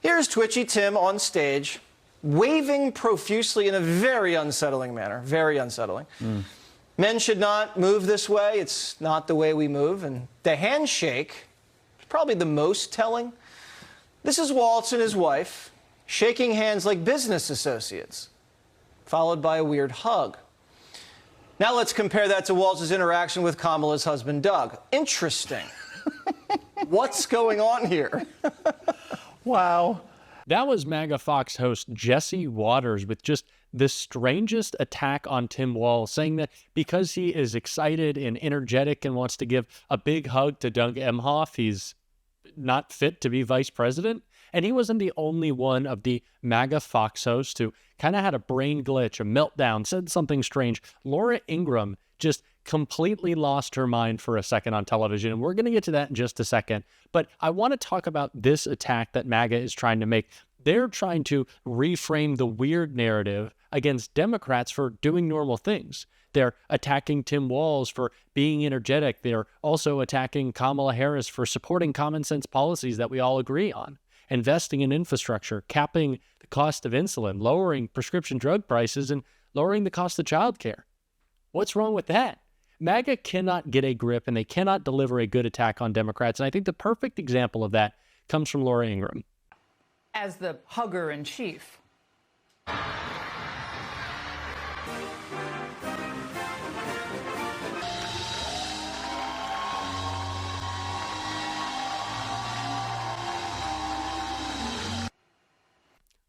Here's Twitchy Tim on stage, waving profusely in a very unsettling manner. Very unsettling. Men should not move this way. It's not the way we move. And the handshake is probably the most telling. This is Waltz and his wife shaking hands like business associates, followed by a weird hug. Now let's compare that to Waltz's interaction with Kamala's husband, Doug. Interesting. What's going on here? Wow. That was MAGA Fox host Jesse Waters with just the strangest attack on Tim Walz, saying that because he is excited and energetic and wants to give a big hug to Doug Emhoff, he's not fit to be vice president. And he wasn't the only one of the MAGA Fox hosts who kind of had a brain glitch, a meltdown, said something strange. Laura Ingraham just completely lost her mind for a second on television, and we're going to get to that in just a second. But I want to talk about this attack that MAGA is trying to make. They're trying to reframe the weird narrative against Democrats for doing normal things. They're attacking Tim Walz for being energetic. They're also attacking Kamala Harris for supporting common sense policies that we all agree on. Investing in infrastructure, capping the cost of insulin, lowering prescription drug prices, and lowering the cost of childcare. What's wrong with that? MAGA cannot get a grip, and they cannot deliver a good attack on Democrats. And I think the perfect example of that comes from Laura Ingraham. As the hugger-in-chief.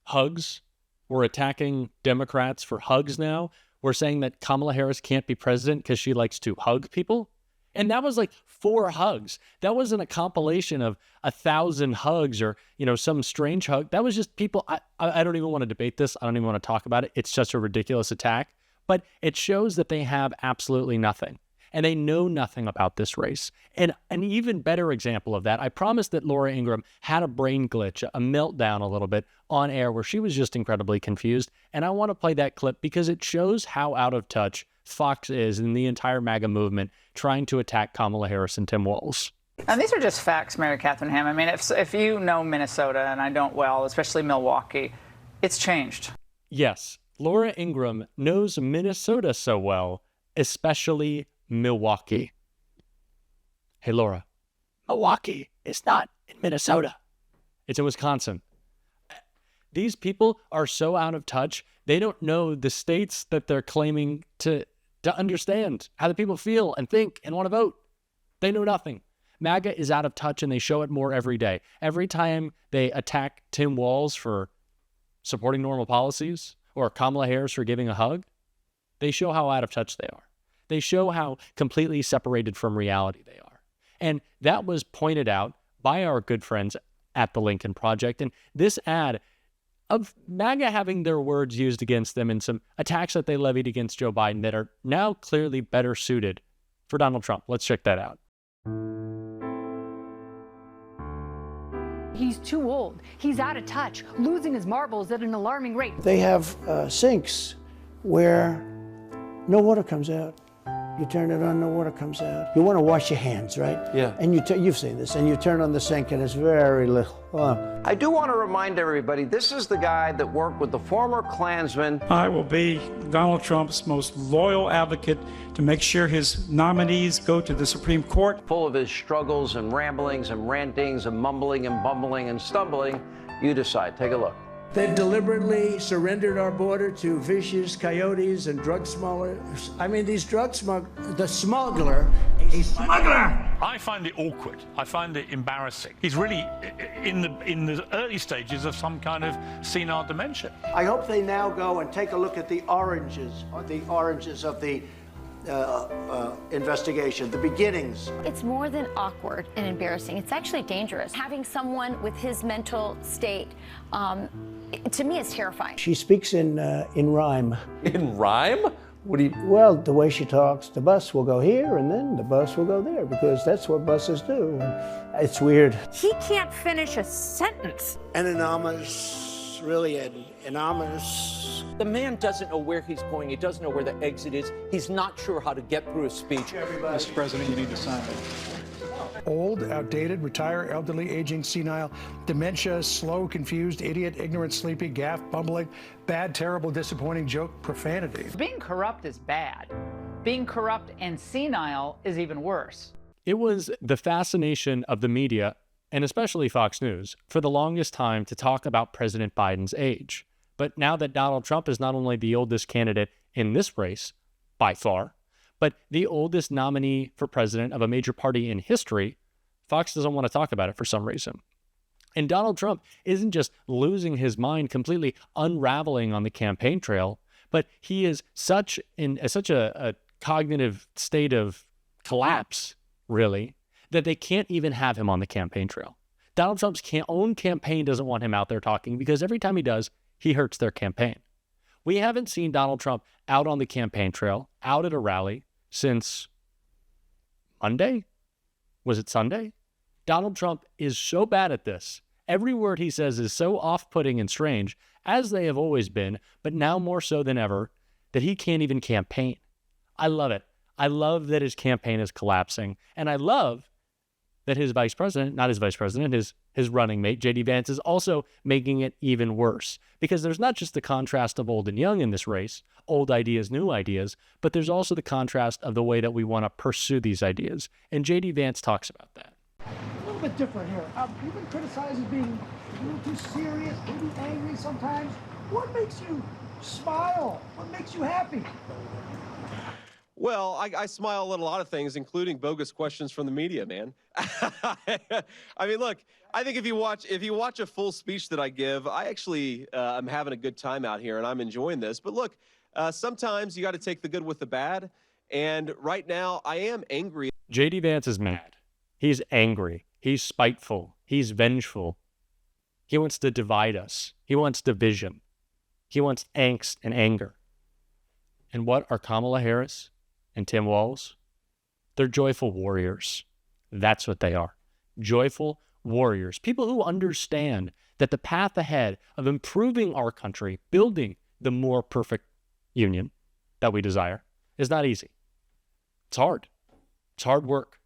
Hugs. We're attacking Democrats for hugs now. We're saying that Kamala Harris can't be president because she likes to hug people. And that was like 4 hugs. That wasn't a compilation of 1,000 hugs or, some strange hug. That was just people. I don't even want to debate this. I don't even want to talk about it. It's such a ridiculous attack. But it shows that they have absolutely nothing. And they know nothing about this race. And an even better example of that, I promised that Laura Ingraham had a brain glitch, a meltdown a little bit on air where she was just incredibly confused. And I want to play that clip because it shows how out of touch Fox is in the entire MAGA movement trying to attack Kamala Harris and Tim Walz. And these are just facts, Mary Catherine Ham. I mean, if you know Minnesota, and I don't well, especially Milwaukee, it's changed. Yes, Laura Ingraham knows Minnesota so well, especially Milwaukee. Hey, Laura, Milwaukee is not in Minnesota. It's in Wisconsin. These people are so out of touch, they don't know the states that they're claiming to understand how the people feel and think and want to vote. They know nothing. MAGA is out of touch, and they show it more every day. Every time they attack Tim Walz for supporting normal policies or Kamala Harris for giving a hug, they show how out of touch they are. They show how completely separated from reality they are. And that was pointed out by our good friends at the Lincoln Project. And this ad of MAGA having their words used against them in some attacks that they levied against Joe Biden that are now clearly better suited for Donald Trump. Let's check that out. He's too old. He's out of touch, losing his marbles at an alarming rate. They have sinks where no water comes out. You turn it on, no water comes out. You want to wash your hands, right? Yeah. And you've seen this, and you turn on the sink, and it's very little. I do want to remind everybody, this is the guy that worked with the former Klansman. I will be Donald Trump's most loyal advocate to make sure his nominees go to the Supreme Court. Full of his struggles and ramblings and rantings and mumbling and bumbling and stumbling. You decide. Take a look. They've deliberately surrendered our border to vicious coyotes and drug smugglers. I mean, these drug smugglers, the smuggler, a smuggler! I find it awkward. I find it embarrassing. He's really in the early stages of some kind of senile dementia. I hope they now go and take a look at the oranges of the investigation, the beginnings. It's more than awkward and embarrassing. It's actually dangerous. Having someone with his mental state, to me, is terrifying. She speaks in rhyme. In rhyme? What do you... Well, the way she talks, the bus will go here and then the bus will go there because that's what buses do. And it's weird. He can't finish a sentence. Anonymous, really anonymous. The man doesn't know where he's going. He doesn't know where the exit is. He's not sure how to get through a speech. Mr. President, you need to sign it. Old, outdated, retire, elderly, aging, senile, dementia, slow, confused, idiot, ignorant, sleepy, gaff, bumbling, bad, terrible, disappointing, joke, profanity. Being corrupt is bad. Being corrupt and senile is even worse. It was the fascination of the media, and especially Fox News, for the longest time to talk about President Biden's age. But now that Donald Trump is not only the oldest candidate in this race, by far, but the oldest nominee for president of a major party in history, Fox doesn't want to talk about it for some reason. And Donald Trump isn't just losing his mind, completely unraveling on the campaign trail, but he is such a cognitive state of collapse, really, that they can't even have him on the campaign trail. Donald Trump's own campaign doesn't want him out there talking because every time he does, he hurts their campaign. We haven't seen Donald Trump out on the campaign trail, out at a rally, since Monday? Was it Sunday? Donald Trump is so bad at this. Every word he says is so off-putting and strange, as they have always been, but now more so than ever, that he can't even campaign. I love it. I love that his campaign is collapsing. And I love that his his running mate, J.D. Vance, is also making it even worse. Because there's not just the contrast of old and young in this race, old ideas, new ideas, but there's also the contrast of the way that we want to pursue these ideas. And J.D. Vance talks about that. A little bit different here. You've been criticized as being a little too serious, maybe angry sometimes. What makes you smile? What makes you happy? Well, I smile at a lot of things, including bogus questions from the media, man. I mean, look, I think if you watch a full speech that I give, I actually am having a good time out here, and I'm enjoying this. But look, sometimes you got to take the good with the bad, and right now I am angry. J.D. Vance is mad. He's angry. He's spiteful. He's vengeful. He wants to divide us. He wants division. He wants angst and anger. And what are Kamala Harris and Tim Walz? They're joyful warriors. That's what they are. Joyful warriors. People who understand that the path ahead of improving our country, building the more perfect union that we desire, is not easy. It's hard. It's hard work.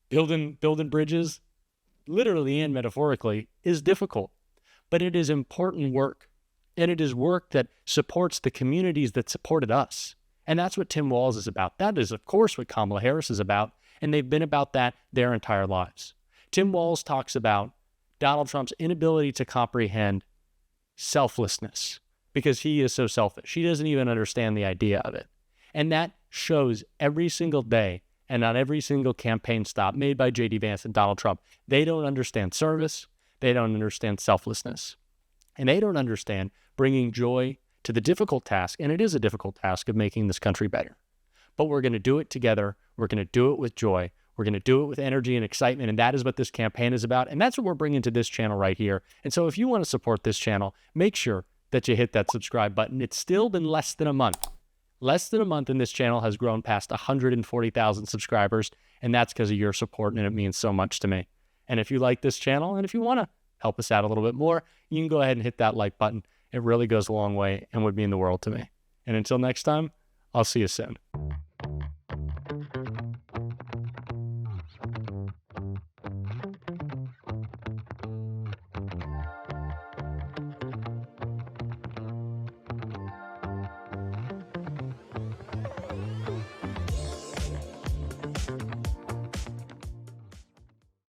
Building bridges, literally and metaphorically, is difficult. But it is important work. And it is work that supports the communities that supported us. And that's what Tim Walz is about. That is, of course, what Kamala Harris is about. And they've been about that their entire lives. Tim Walz talks about Donald Trump's inability to comprehend selflessness because he is so selfish. He doesn't even understand the idea of it. And that shows every single day and on every single campaign stop made by J.D. Vance and Donald Trump. They don't understand service. They don't understand selflessness. And they don't understand bringing joy to the difficult task, and it is a difficult task of making this country better. But we're going to do it together. We're going to do it with joy. We're going to do it with energy and excitement, and that is what this campaign is about, and that's what we're bringing to this channel right here. And so if you want to support this channel, make sure that you hit that subscribe button. It's still been less than a month. Less than a month, and this channel has grown past 140,000 subscribers, and that's because of your support, and it means so much to me. And if you like this channel, and if you want to help us out a little bit more, you can go ahead and hit that like button. It really goes a long way and would mean the world to me. And until next time, I'll see you soon.